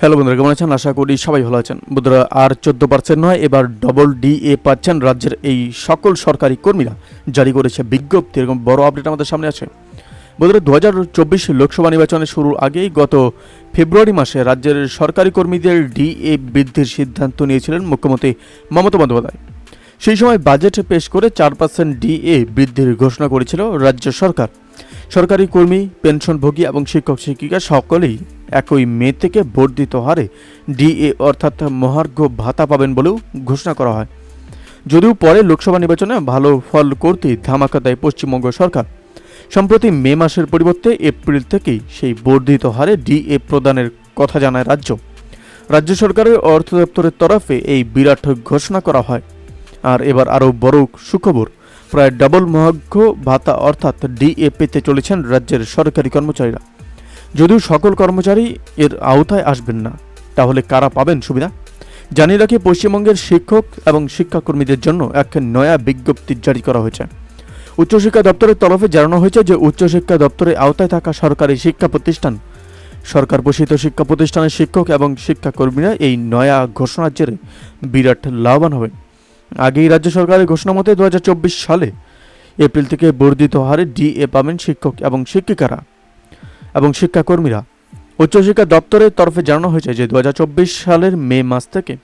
Hello বন্ধুরা, কেমন আছেন? আশা করি সবাই ভালো আছেন। বন্ধুরা, আর 14% নয়, এবার ডবল ডিএ পাচ্ছেন রাজ্যের এই সকল সরকারি কর্মীরা। জারি করেছে বিজ্ঞপ্তি। এরকম বড় আপডেট আমাদের সামনে আছে। বন্ধুরা, 2024 লোকসভা নির্বাচনের শুরুর আগেই গত ফেব্রুয়ারি মাসে রাজ্যের সরকারি কর্মীদের ডিএ বৃদ্ধির সিদ্ধান্ত নিয়েছিলেন মুখ্যমন্ত্রী মমতা বন্দ্যোপাধ্যায়। সেই সময় বাজেট পেশ করে 4% ডিএ বৃদ্ধির ঘোষণা করেছিল রাজ্য সরকার। সরকারি কর্মী, পেনশনভোগী এবং শিক্ষক শিক্ষিকা সকলেই একই মে থেকে বর্ধিত হারে ডিএ অর্থাৎ মহার্ঘ ভাতা পাবেন বলেও ঘোষণা করা হয়। যদিও পরে লোকসভা নির্বাচনে ভালো ফল করতে ধামাকা দেয় পশ্চিমবঙ্গ সরকার। সম্প্রতি মে মাসের পরিবর্তে এপ্রিল থেকেই সেই বর্ধিত হারে ডিএ প্রদানের কথা জানায় রাজ্য সরকারের অর্থ দপ্তরের তরফে এই বিরাট ঘোষণা করা হয়। আর এবার আরও বড় সুখবর, প্রায় ডাবল মহার্ঘ ভাতা অর্থাৎ ডিএ পেতে চলেছেন রাজ্যের সরকারি কর্মচারীরা। যদিও সকল কর্মচারী এর আওতায় আসবেন না, তাহলে কারা পাবেন সুবিধা? জানিয়ে রাখি, পশ্চিমবঙ্গের শিক্ষক এবং শিক্ষাকর্মীদের জন্য এক নয়া বিজ্ঞপ্তি জারি করা হয়েছে। উচ্চশিক্ষা দপ্তরের তরফে জানানো হয়েছে যে উচ্চশিক্ষা দপ্তরের আওতায় থাকা সরকারি শিক্ষা প্রতিষ্ঠান, সরকার পোষিত শিক্ষা প্রতিষ্ঠানের শিক্ষক এবং শিক্ষাকর্মীরা এই নয়া ঘোষণার জেরে বিরাট লাভবান হবেন। আগেই রাজ্য সরকারের ঘোষণা মতে 2024 সালে এপ্রিল থেকে বর্ধিত হারে ডিএ পাবেন শিক্ষক এবং শিক্ষিকারা এবং শিক্ষাকর্মীরা। উচ্চশিক্ষা দপ্তরের তরফে জানানো হয়েছে যে 2024 সালের মে মাস থেকে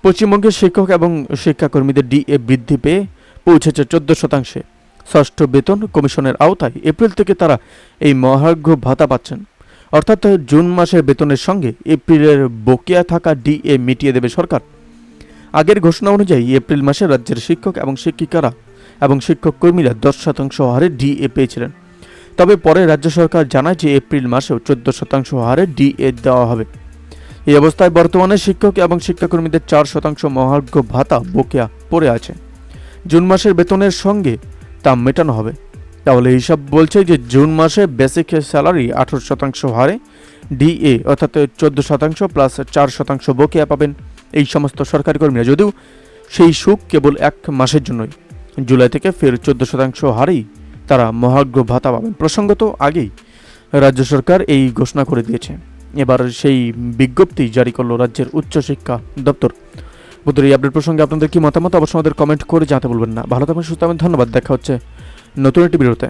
পশ্চিমবঙ্গের শিক্ষক এবং শিক্ষাকর্মীদের ডিএ বৃদ্ধি পেয়ে পৌঁছেছে 14%। ষষ্ঠ বেতন কমিশনের আওতায় এপ্রিল থেকে তারা এই মহার্ঘ ভাতা পাচ্ছেন। অর্থাৎ জুন মাসের বেতনের সঙ্গে এপ্রিলের বকেয়া থাকা ডিএ মিটিয়ে দেবে সরকার। আগের ঘোষণা অনুযায়ী এপ্রিল মাসে রাজ্যের শিক্ষক এবং শিক্ষিকারা এবং শিক্ষক কর্মীরা 10% হারে ডিএ পেয়েছিলেন। তবে পরে রাজ্য সরকার জানায় যে এপ্রিল মাসেও 14% হারে ডিএ দেওয়া হবে। এই অবস্থায় বর্তমানে শিক্ষক এবং শিক্ষাকর্মীদের 4% মহার্ঘ ভাতা বকেয়া পড়ে আছে। জুন মাসের বেতনের সঙ্গে তা মেটানো হবে। তাহলে হিসাব বলছে যে জুন মাসে বেসিক স্যালারি 18% হারে ডিএ অর্থাৎ 14% প্লাস 4% বকেয়া পাবেন এই সমস্ত সরকারি কর্মীরা। যদিও সেই সুখ কেবল 1 মাসের জন্যই। জুলাই থেকে ফের 14% হারেই তারা মহার্ঘ ভাতা পাবেন। প্রসঙ্গত, আগেই রাজ্য সরকার এই ঘোষণা করে দিয়েছে। এবার সেই বিজ্ঞপ্তি জারি করলো রাজ্যের উচ্চশিক্ষা দপ্তর। বন্ধুরা, এই আপডেট প্রসঙ্গে আপনাদের কি মতামত অবশ্যই আমাদের কমেন্ট করে জানাতে ভুলবেন না। ভালো থাকবেন, সুস্থ থাকবেন। ধন্যবাদ। দেখা হচ্ছে নতুন একটি ভিডিওতে।